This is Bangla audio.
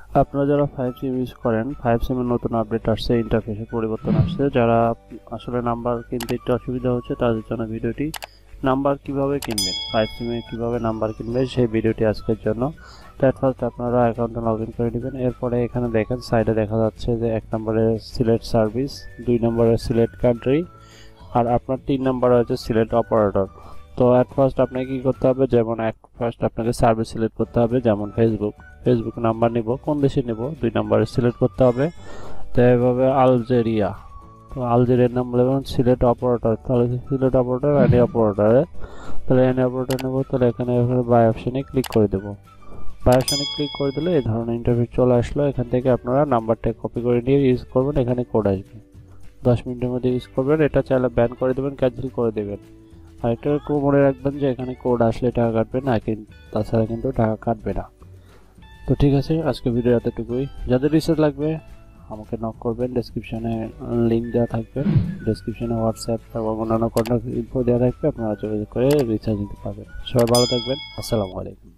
আপনারা যারা 5 সিম ইউজ করেন, 5 সিমের নতুন আপডেট আসছে, ইন্টারফেসে পরিবর্তন আসছে। যারা আসলে নাম্বার কিনতে একটু অসুবিধা হচ্ছে তাদের জন্য ভিডিওটি। নাম্বার কিভাবে কিনবেন, 5 সিমে কিভাবে নাম্বার কিনবেন সেই ভিডিওটি আজকের জন্য। ফার্স্ট আপনারা অ্যাকাউন্টে লগ ইন করে নেবেন। এরপরে এখানে দেখেন সাইডে দেখা যাচ্ছে যে 1 নম্বরে সিলেক্ট সার্ভিস, 2 নম্বরে সিলেক্ট কান্ট্রি, আর আপনার 3 নম্বরে হচ্ছে সিলেক্ট অপারেটর। তো ফার্স্ট আপনাকে কি করতে হবে, যেমন ফার্স্ট আপনাকে সার্ভিস সিলেক্ট করতে হবে, যেমন ফেসবুক নাম্বার নিব, কোন দেশে নিব 2 নম্বরে সিলেক্ট করতে হবে। তো এভাবে আলজেরিয়া, তো আলজেরিয়ার নাম বলবেন সিলেক্ট অপারেটর, তাহলে সিলেক্ট অপারেটর এনি অপারেটরে, তাহলে এনি অপারেটর নেব। তাহলে এখানে বাই অপশনে ক্লিক করে দেব। বাই অপশনে ক্লিক করে দিলে এই ধরনের ইন্টারফেস চলে আসলো। এখান থেকে আপনারা নাম্বারটা কপি করে নিয়ে ইউজ করবেন। এখানে কোড আসবে, 10 মিনিটের মধ্যে ইউজ করবেন। এটা চাইলে ব্যান করে দেবেন, ক্যান্সেল করে দেবেন। আর এটা মনে রাখবেন যে এখানে কোড আসলে টাকা কাটবে না, কিন্তু তাছাড়া কিন্তু টাকা কাটবে না। তো ঠিক আছে, আজকে ভিডিও এতটুকুই। যাদের রিসার্চ লাগবে আমাকে নক করবেন, ডেসক্রিপশনে লিঙ্ক দেওয়া থাকবে, ডেসক্রিপশনে হোয়াটসঅ্যাপ এবং অন্যান্য কন্ট্যাক্ট ইনফো দেওয়া থাকবে, আপনারা যোগাযোগ করে রিচার্জ নিতে পারবেন। সবাই ভালো থাকবেন, আসসালামু আলাইকুম।